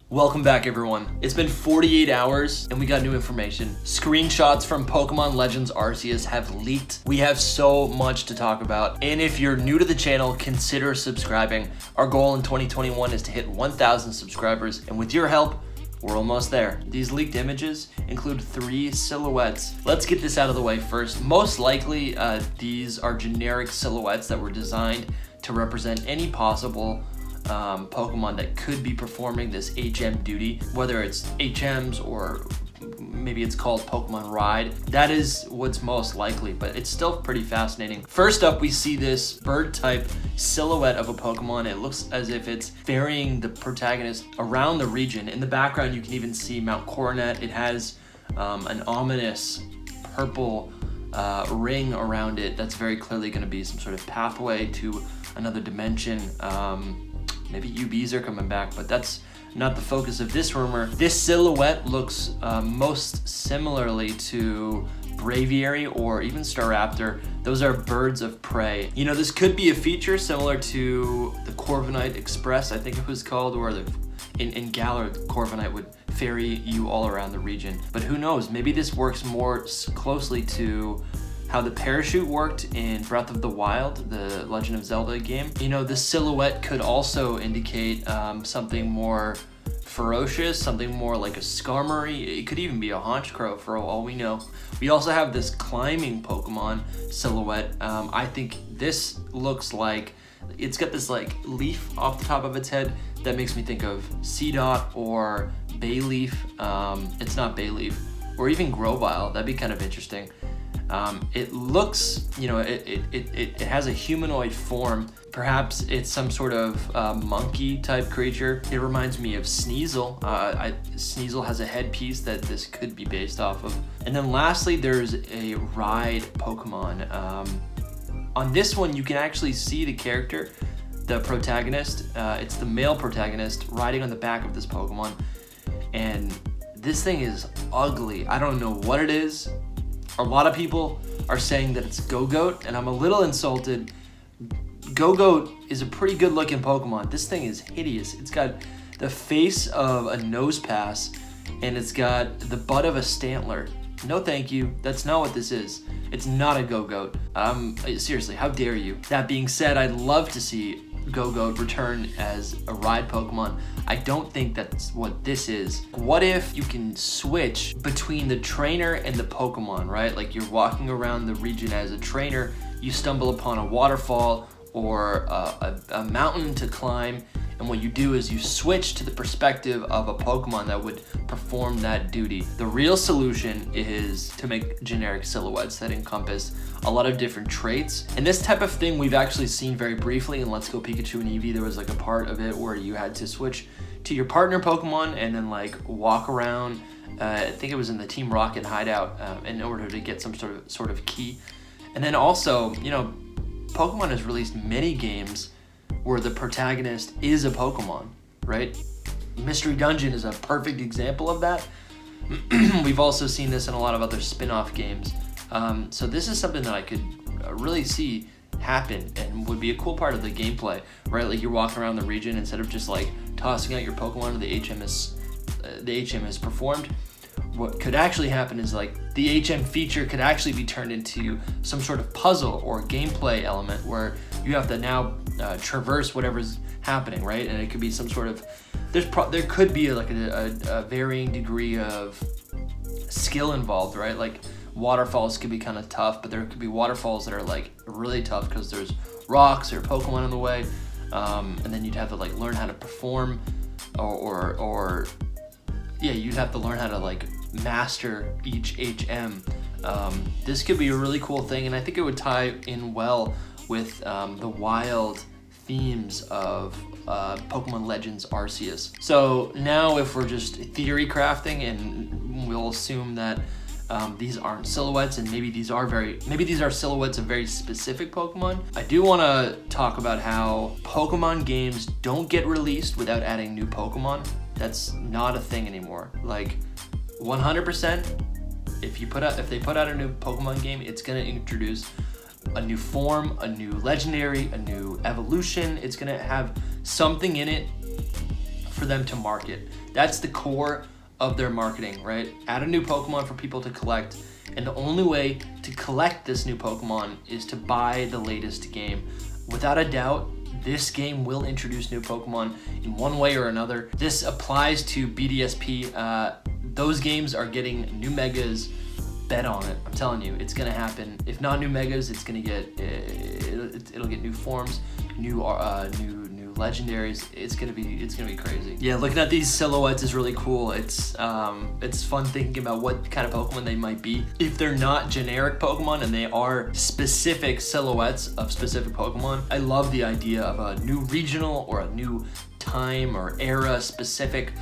Welcome back, everyone. It's been 48 hours and we got new information. Screenshots from Pokemon Legends Arceus have leaked. We have so much to talk about. And if you're new to the channel, consider subscribing. Our goal in 2021 is to hit 1,000 subscribers. And with your help, we're almost there. These leaked images include 3 silhouettes. Let's get this out of the way first. Most likely, these are generic silhouettes that were designed to represent any possible Pokemon that could be performing this HM duty, whether it's HMs or maybe it's called Pokemon Ride. That is what's most likely, but it's still pretty fascinating. First up, we see this bird type silhouette of a Pokemon. It looks as if it's ferrying the protagonist around the region. In the background, you can even see Mount Coronet. It has an ominous purple ring around it. That's very clearly going to be some sort of pathway to another dimension. Maybe UBs are coming back, but that's not the focus of this rumor. This silhouette looks most similarly to Braviary or even Staraptor. Those are birds of prey. You know, this could be a feature similar to the Corviknight Express, I think it was called, where in Galar, Corviknight would ferry you all around the region. But who knows, maybe this works more closely to how the parachute worked in Breath of the Wild, the Legend of Zelda game. You know, the silhouette could also indicate something more ferocious, something more like a Skarmory. It could even be a Honchkrow for all we know. We also have this climbing Pokemon silhouette. I think this looks like it's got this like leaf off the top of its head that makes me think of Seedot or Bayleaf. It's not Bayleaf, or even Grovyle. That'd be kind of interesting. It looks, you know, it has a humanoid form. Perhaps it's some sort of monkey type creature. It reminds me of Sneasel. Sneasel has a headpiece that this could be based off of. And then lastly, there's a ride Pokemon. On this one, you can actually see the character, the protagonist. It's the male protagonist riding on the back of this Pokemon. And this thing is ugly. I don't know what it is. A lot of people are saying that it's Go-Goat, and I'm a little insulted. Go-Goat is a pretty good looking Pokemon. This thing is hideous. It's got the face of a Nosepass, and it's got the butt of a Stantler. No thank you, that's not what this is. It's not a Go-Goat. Seriously, how dare you? That being said, I'd love to see Go-Goat return as a ride Pokemon. I don't think that's what this is. What if you can switch between the trainer and the Pokemon, right? Like you're walking around the region as a trainer, you stumble upon a waterfall or a mountain to climb, and what you do is you switch to the perspective of a Pokemon that would perform that duty. The real solution is to make generic silhouettes that encompass a lot of different traits. And this type of thing we've actually seen very briefly in Let's Go Pikachu and Eevee. There was like a part of it where you had to switch to your partner Pokemon and then like walk around. I think it was in the Team Rocket hideout in order to get some sort of key. And then also, you know, Pokemon has released many games where the protagonist is a Pokemon, right? Mystery Dungeon is a perfect example of that. We've also seen this in a lot of other spin-off games. So this is something that I could really see happen and would be a cool part of the gameplay, right? Like you're walking around the region, instead of just like tossing out your Pokemon to the HM is performed. What could actually happen is like the HM feature could actually be turned into some sort of puzzle or gameplay element where you have to now traverse whatever's happening, right? And it could be some sort of, there could be like a varying degree of skill involved, right? Like waterfalls could be kind of tough, but there could be waterfalls that are like really tough because there's rocks or Pokemon in the way, and then you'd have to like learn how to perform, or yeah, you'd have to learn how to like master each HM. This could be a really cool thing, and I think it would tie in well with the wild themes of Pokemon Legends Arceus. So now if we're just theory crafting, and we'll assume that these aren't silhouettes, and maybe these are silhouettes of very specific Pokemon. I do want to talk about how Pokemon games don't get released without adding new Pokemon. That's not a thing anymore. Like 100%, if they put out a new Pokemon game, it's gonna introduce a new form, a new legendary, a new evolution. It's gonna have something in it for them to market. That's the core of their marketing, right? Add a new Pokemon for people to collect, and the only way to collect this new Pokemon is to buy the latest game. Without a doubt, this game will introduce new Pokemon in one way or another. This applies to BDSP. Those games are getting new megas. Bet on it. I'm telling you, it's gonna happen. If not new megas, it's gonna get it'll get new forms, new legendaries. It's gonna be crazy. Yeah, looking at these silhouettes is really cool. It's fun thinking about what kind of Pokemon they might be. If they're not generic Pokemon and they are specific silhouettes of specific Pokemon, I love the idea of a new regional or a new time or era specific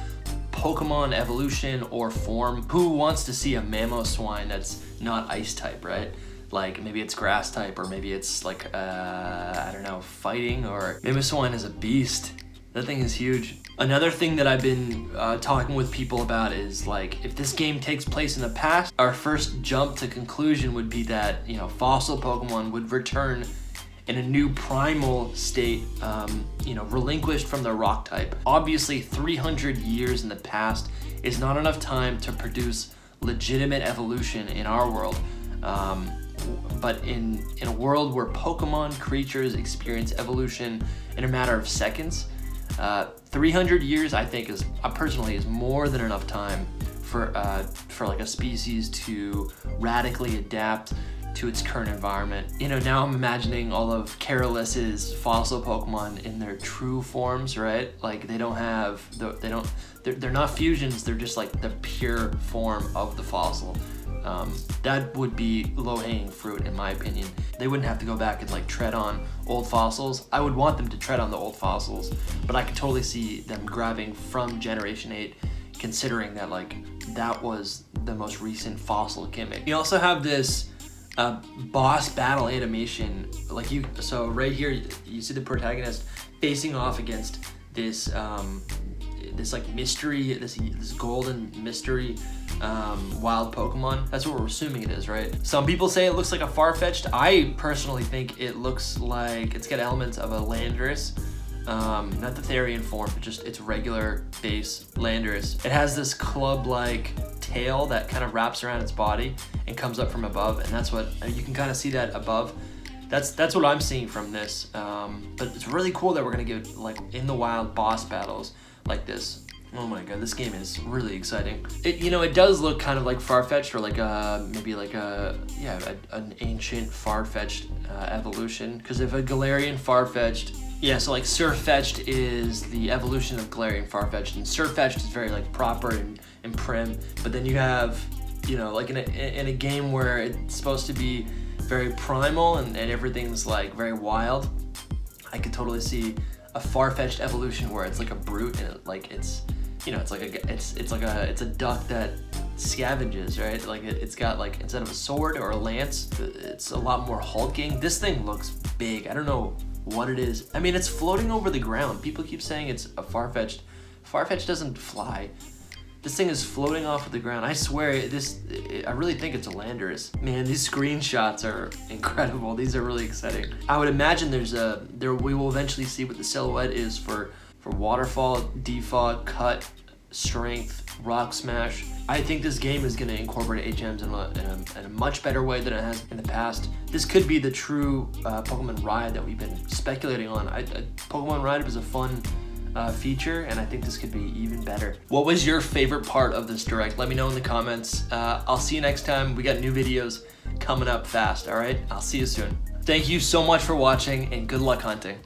Pokemon evolution or form. Who wants to see a Mamoswine that's not ice type, right? Like maybe it's grass type, or maybe it's like I don't know, fighting. Or Mamoswine is a beast. That thing is huge. Another thing that I've been talking with people about is like, if this game takes place in the past, our first jump to conclusion would be that, you know, fossil Pokemon would return in a new primal state, you know, relinquished from the rock type. Obviously, 300 years in the past is not enough time to produce legitimate evolution in our world. But in a world where Pokemon creatures experience evolution in a matter of seconds, 300 years, I think, personally is more than enough time for like a species to radically adapt to its current environment. You know, now I'm imagining all of Careless's fossil Pokemon in their true forms, right? Like they're not fusions, they're just like the pure form of the fossil. That would be low-hanging fruit in my opinion. They wouldn't have to go back and like tread on old fossils. I would want them to tread on the old fossils, but I could totally see them grabbing from Generation 8, considering that like that was the most recent fossil gimmick. You also have this boss battle animation, like so right here you see the protagonist facing off against this this like mystery, this golden mystery wild Pokemon. That's what we're assuming it is, right? Some people say it looks like a Farfetch'd. I personally think it looks like it's got elements of a Landorus. Not the Therian form, but just its regular base Landorus. It has this club-like tail that kind of wraps around its body and comes up from above, and that's what you can kind of see that above. That's what I'm seeing from this. But it's really cool that we're gonna get like in the wild boss battles like this. Oh my god, this game is really exciting. It does look kind of like Farfetch'd, or like maybe like an ancient Farfetch'd evolution. Because if a Galarian Farfetch'd, yeah, so like Surfetch'd is the evolution of Galarian Farfetch'd, and Surfetch'd is very like proper and prim. But then you have, you know, like in a game where it's supposed to be very primal and everything's like very wild, I could totally see a Farfetch'd evolution where it's like a brute and it's a duck that scavenges, right? Like it's got like, instead of a sword or a lance, it's a lot more hulking. This thing looks big. I don't know what it is. I mean, it's floating over the ground. People keep saying it's a Farfetch'd. Farfetch'd doesn't fly. This thing is floating off of the ground. I swear, I really think it's a Landorus. Man, these screenshots are incredible. These are really exciting. I would imagine we will eventually see what the silhouette is for Waterfall, Defog, Cut, Strength, Rock Smash. I think this game is going to incorporate HMs in a much better way than it has in the past. This could be the true Pokemon Ride that we've been speculating on. Pokemon Ride was a fun feature, and I think this could be even better. What was your favorite part of this direct? Let me know in the comments. I'll see you next time. We got new videos coming up fast, all right? I'll see you soon. Thank you so much for watching, and good luck hunting.